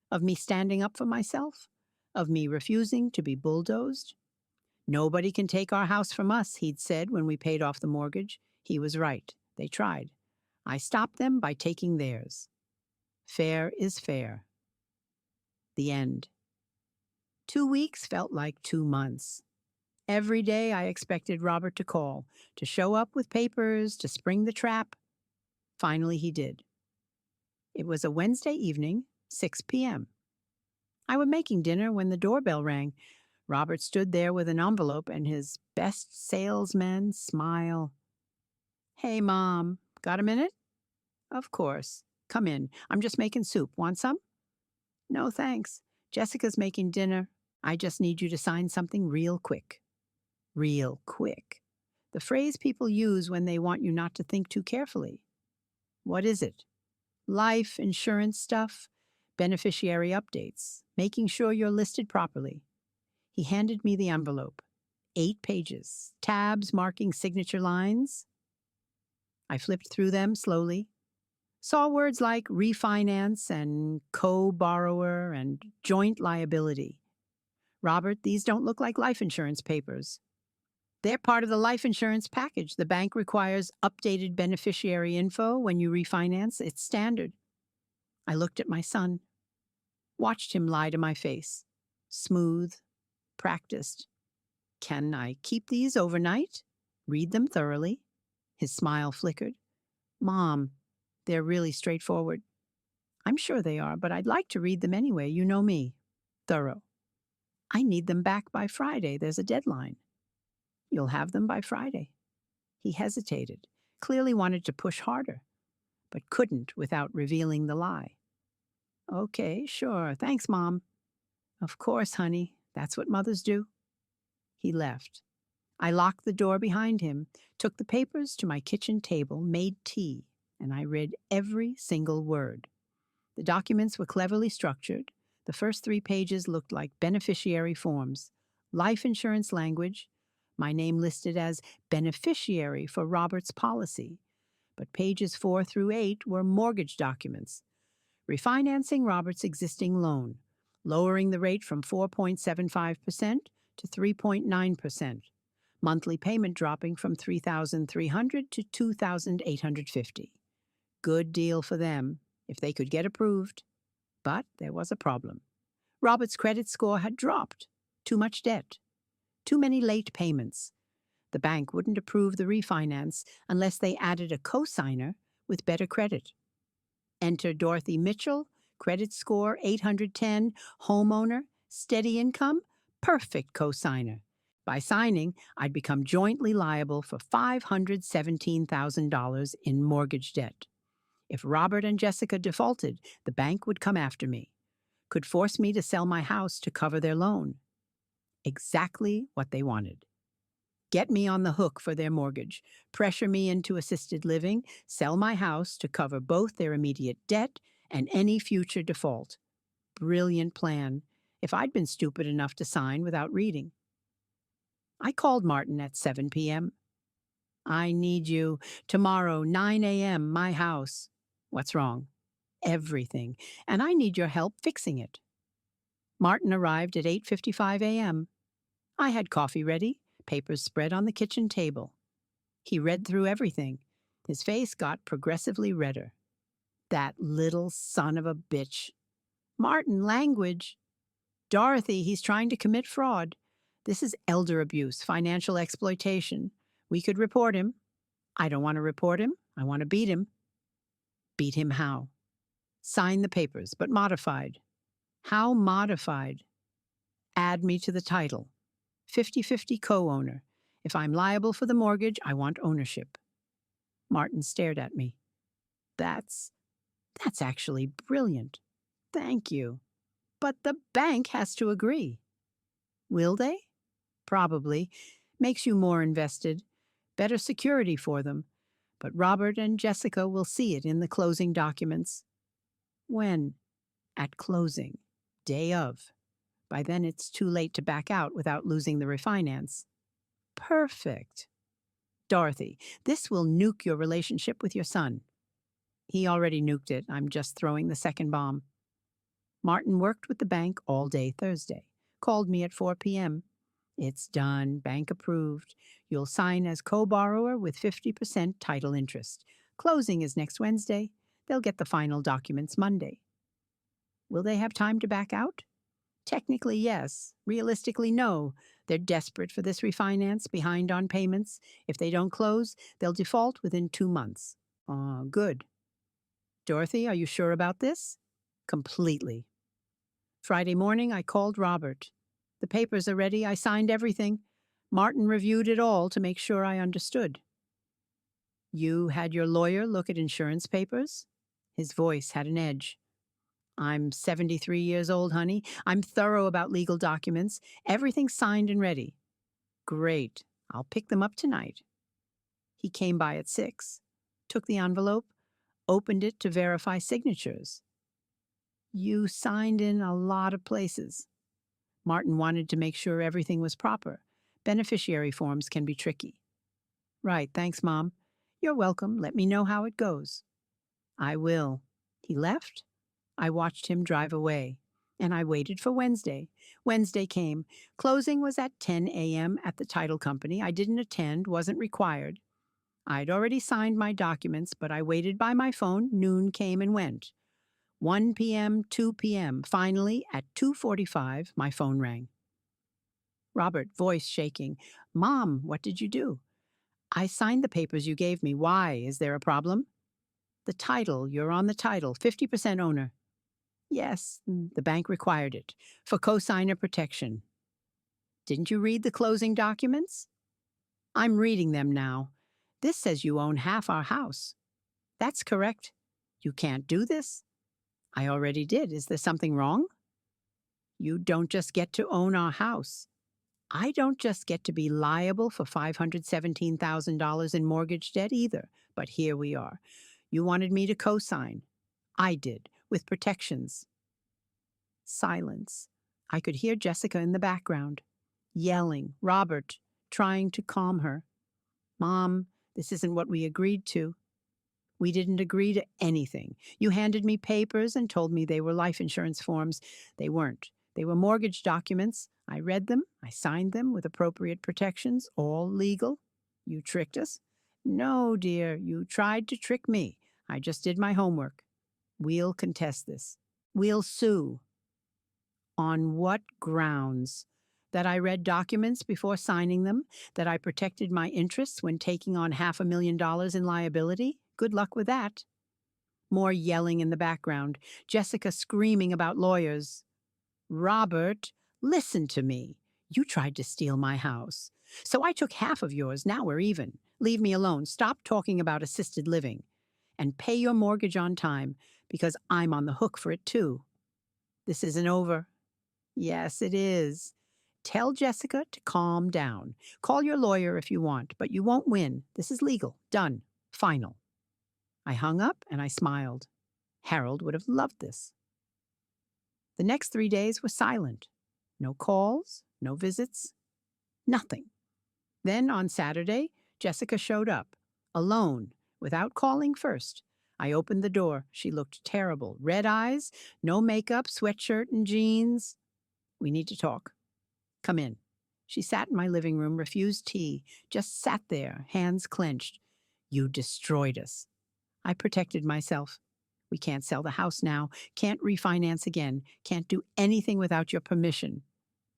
of me standing up for myself, of me refusing to be bulldozed. Nobody can take our house from us, he'd said when we paid off the mortgage. He was right. They tried. I stopped them by taking theirs. Fair is fair. The end. 2 weeks felt like 2 months. Every day I expected Robert to call, to show up with papers, to spring the trap. Finally he did. It was a Wednesday evening, 6 p.m. I was making dinner when the doorbell rang. Robert stood there with an envelope and his best salesman smile. Hey, Mom, got a minute? Of course. Come in. I'm just making soup. Want some? No, thanks. Jessica's making dinner. I just need you to sign something real quick. Real quick. The phrase people use when they want you not to think too carefully. What is it? Life insurance stuff, beneficiary updates, making sure you're listed properly. He handed me the envelope. 8 pages, tabs marking signature lines. I flipped through them slowly, saw words like refinance and co-borrower and joint liability. Robert, these don't look like life insurance papers. They're part of the life insurance package. The bank requires updated beneficiary info when you refinance. It's standard. I looked at my son, watched him lie to my face. Smooth, practiced. Can I keep these overnight? Read them thoroughly? His smile flickered. Mom, they're really straightforward. I'm sure they are, but I'd like to read them anyway. You know me. Thorough. I need them back by Friday. There's a deadline. You'll have them by Friday. He hesitated, clearly wanted to push harder, but couldn't without revealing the lie. Okay, sure. Thanks, Mom. Of course, honey. That's what mothers do. He left. I locked the door behind him, took the papers to my kitchen table, made tea, and I read every single word. The documents were cleverly structured. The first 3 pages looked like beneficiary forms, life insurance language, my name listed as beneficiary for Robert's policy. But pages 4 through 8 were mortgage documents, refinancing Robert's existing loan, lowering the rate from 4.75% to 3.9%, monthly payment dropping from $3,300 to $2,850. Good deal for them, if they could get approved. But there was a problem. Robert's credit score had dropped. Too much debt. Too many late payments. The bank wouldn't approve the refinance unless they added a co-signer with better credit. Enter Dorothy Mitchell, credit score 810, homeowner, steady income, perfect co-signer. By signing, I'd become jointly liable for $517,000 in mortgage debt. If Robert and Jessica defaulted, the bank would come after me, could force me to sell my house to cover their loan. Exactly what they wanted. Get me on the hook for their mortgage, pressure me into assisted living, sell my house to cover both their immediate debt and any future default. Brilliant plan, if I'd been stupid enough to sign without reading. I called Martin at 7 p.m. I need you. Tomorrow, 9 a.m., my house. What's wrong? Everything. And I need your help fixing it. Martin arrived at 8:55 a.m. I had coffee ready, papers spread on the kitchen table. He read through everything. His face got progressively redder. That little son of a bitch. Martin, language. Dorothy, he's trying to commit fraud. This is elder abuse, financial exploitation. We could report him. I don't want to report him. I want to beat him. Beat him how? Sign the papers, but modified. How modified? Add me to the title. 50-50 co-owner. If I'm liable for the mortgage, I want ownership. Martin stared at me. That's actually brilliant. Thank you. But the bank has to agree. Will they? Probably. Makes you more invested. Better security for them. But Robert and Jessica will see it in the closing documents. When? At closing. Day of. By then it's too late to back out without losing the refinance. Perfect. Dorothy, this will nuke your relationship with your son. He already nuked it. I'm just throwing the second bomb. Martin worked with the bank all day Thursday. Called me at 4 p.m. It's done. Bank approved. You'll sign as co-borrower with 50% title interest. Closing is next Wednesday. They'll get the final documents Monday. Will they have time to back out? Technically, yes. Realistically, no. They're desperate for this refinance, behind on payments. If they don't close, they'll default within 2 months. Good. Dorothy, are you sure about this? Completely. Friday morning, I called Robert. The papers are ready. I signed everything. Martin reviewed it all to make sure I understood. You had your lawyer look at insurance papers? His voice had an edge. I'm 73 years old, honey. I'm thorough about legal documents. Everything's signed and ready. Great. I'll pick them up tonight. He came by at 6, took the envelope, opened it to verify signatures. You signed in a lot of places. Martin wanted to make sure everything was proper. Beneficiary forms can be tricky. Right, thanks, Mom. You're welcome. Let me know how it goes. I will. He left. I watched him drive away. And I waited for Wednesday. Wednesday came. Closing was at 10 a.m. at the title company. I didn't attend, wasn't required. I'd already signed my documents, but I waited by my phone. Noon came and went. 1 p.m., 2 p.m. Finally, at 2:45, my phone rang. Robert, voice shaking. Mom, what did you do? I signed the papers you gave me. Why? Is there a problem? The title. You're on the title. 50% owner. Yes, the bank required it. For cosigner protection. Didn't you read the closing documents? I'm reading them now. This says you own half our house. That's correct. You can't do this. I already did. Is there something wrong? You don't just get to own our house. I don't just get to be liable for $517,000 in mortgage debt either, but here we are. You wanted me to co-sign. I did, with protections. Silence. I could hear Jessica in the background, yelling, Robert, trying to calm her. Mom, this isn't what we agreed to. We didn't agree to anything. You handed me papers and told me they were life insurance forms. They weren't. They were mortgage documents. I read them. I signed them with appropriate protections, all legal. You tricked us? No, dear, you tried to trick me. I just did my homework. We'll contest this. We'll sue. On what grounds? That I read documents before signing them? That I protected my interests when taking on $500,000 in liability? Good luck with that. More yelling in the background. Jessica screaming about lawyers. Robert, listen to me. You tried to steal my house. So I took half of yours. Now we're even. Leave me alone. Stop talking about assisted living. And pay your mortgage on time, because I'm on the hook for it too. This isn't over. Yes, it is. Tell Jessica to calm down. Call your lawyer if you want, but you won't win. This is legal. Done. Final. I hung up and I smiled. Harold would have loved this. The next 3 days were silent. No calls, no visits, nothing. Then on Saturday, Jessica showed up, alone, without calling first. I opened the door. She looked terrible. Red eyes, no makeup, sweatshirt and jeans. We need to talk. Come in. She sat in my living room, refused tea, just sat there, hands clenched. You destroyed us. I protected myself. We can't sell the house now, can't refinance again, can't do anything without your permission.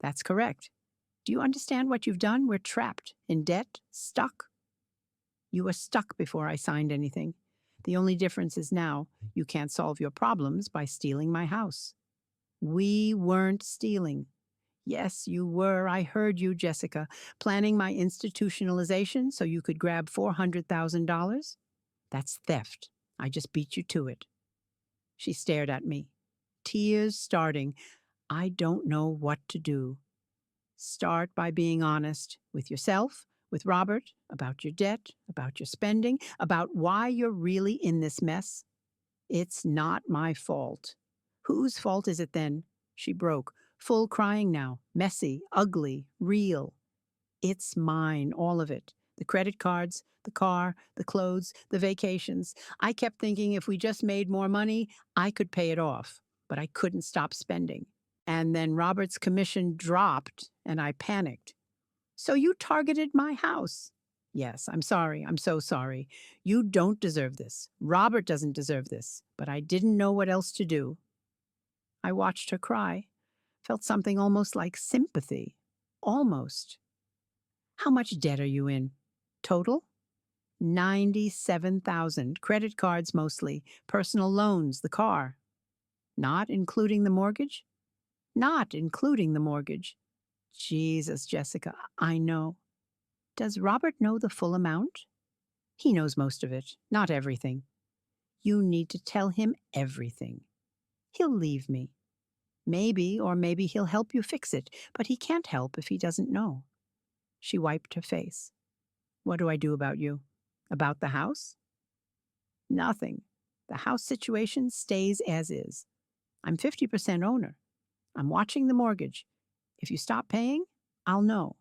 That's correct. Do you understand what you've done? We're trapped, in debt, stuck. You were stuck before I signed anything. The only difference is now you can't solve your problems by stealing my house. We weren't stealing. Yes, you were. I heard you, Jessica, planning my institutionalization so you could grab $400,000. That's theft. I just beat you to it. She stared at me, tears starting. I don't know what to do. Start by being honest with yourself, with Robert, about your debt, about your spending, about why you're really in this mess. It's not my fault. Whose fault is it then? She broke, full crying now, messy, ugly, real. It's mine, all of it. The credit cards, the car, the clothes, the vacations. I kept thinking if we just made more money, I could pay it off, but I couldn't stop spending. And then Robert's commission dropped, and I panicked. So you targeted my house. Yes, I'm sorry. I'm so sorry. You don't deserve this. Robert doesn't deserve this. But I didn't know what else to do. I watched her cry, felt something almost like sympathy. Almost. How much debt are you in? Total? $97,000, credit cards mostly, personal loans, the car. Not including the mortgage? Not including the mortgage. Jesus, Jessica, I know. Does Robert know the full amount? He knows most of it, not everything. You need to tell him everything. He'll leave me. Maybe, or maybe he'll help you fix it, but he can't help if he doesn't know. She wiped her face. What do I do about you? About the house? Nothing. The house situation stays as is. I'm 50% owner. I'm watching the mortgage. If you stop paying, I'll know.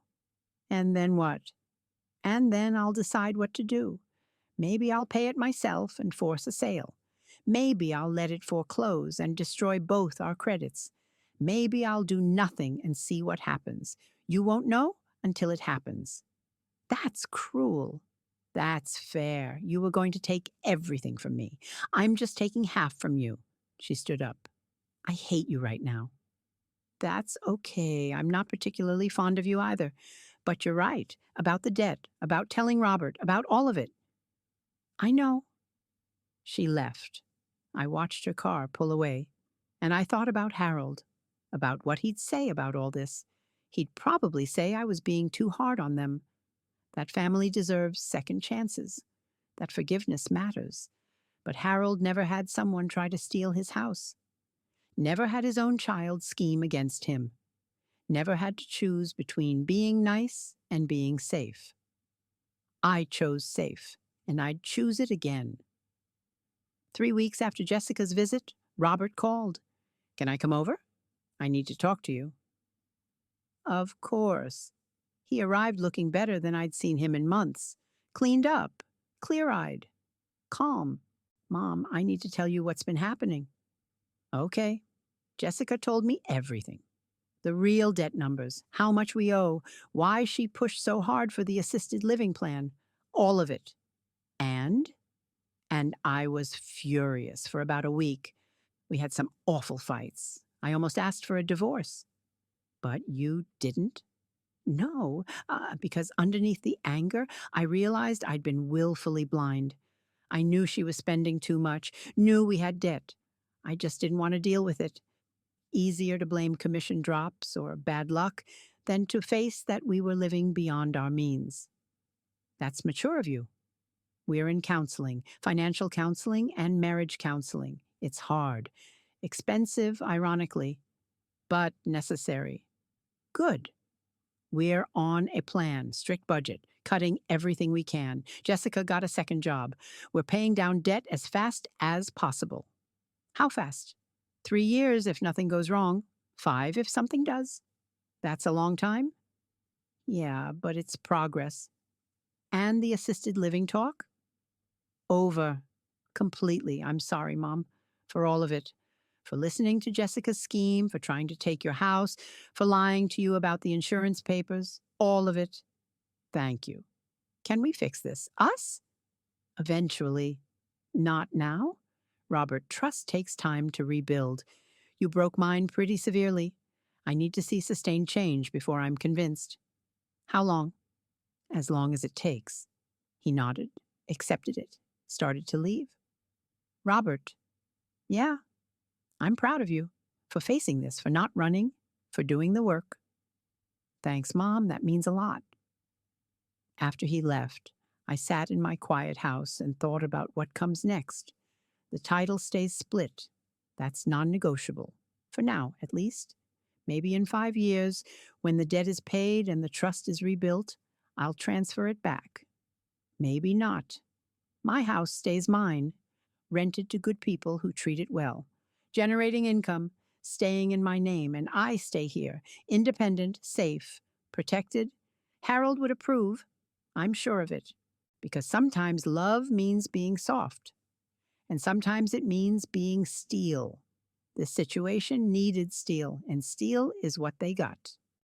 And then what? And then I'll decide what to do. Maybe I'll pay it myself and force a sale. Maybe I'll let it foreclose and destroy both our credits. Maybe I'll do nothing and see what happens. You won't know until it happens. That's cruel. That's fair. You were going to take everything from me. I'm just taking half from you. She stood up. I hate you right now. That's okay. I'm not particularly fond of you either. But you're right. About the debt, about telling Robert, about all of it. I know. She left. I watched her car pull away, and I thought about Harold, about what he'd say about all this. He'd probably say I was being too hard on them. That family deserves second chances. That forgiveness matters. But Harold never had someone try to steal his house. Never had his own child scheme against him. Never had to choose between being nice and being safe. I chose safe, and I'd choose it again. 3 weeks after Jessica's visit, Robert called. Can I come over? I need to talk to you. Of course. He arrived looking better than I'd seen him in months. Cleaned up, clear-eyed, calm. Mom, I need to tell you what's been happening. Okay. Jessica told me everything. The real debt numbers, how much we owe, why she pushed so hard for the assisted living plan. All of it. And I was furious for about a week. We had some awful fights. I almost asked for a divorce. But you didn't? No, because underneath the anger, I realized I'd been willfully blind. I knew she was spending too much, knew we had debt. I just didn't want to deal with it. Easier to blame commission drops or bad luck than to face that we were living beyond our means. That's mature of you. We're in counseling, financial counseling and marriage counseling. It's hard, expensive, ironically, but necessary. Good. We're on a plan, strict budget, cutting everything we can. Jessica got a second job. We're paying down debt as fast as possible. How fast? 3 years if nothing goes wrong. 5 if something does. That's a long time? Yeah, but it's progress. And the assisted living talk? Over. Completely. I'm sorry, Mom, for all of it. For listening to Jessica's scheme, for trying to take your house, for lying to you about the insurance papers. All of it. Thank you. Can we fix this? Us? Eventually. Not now? Robert, trust takes time to rebuild. You broke mine pretty severely. I need to see sustained change before I'm convinced. How long? As long as it takes. He nodded, accepted it, started to leave. Robert, yeah, I'm proud of you for facing this, for not running, for doing the work. Thanks, Mom. That means a lot. After he left, I sat in my quiet house and thought about what comes next. The title stays split. That's non-negotiable. For now, at least. Maybe in 5 years, when the debt is paid and the trust is rebuilt, I'll transfer it back. Maybe not. My house stays mine, rented to good people who treat it well, generating income, staying in my name, and I stay here, independent, safe, protected. Harold would approve. I'm sure of it. Because sometimes love means being soft. And sometimes it means being steel. This situation needed steel, and steel is what they got.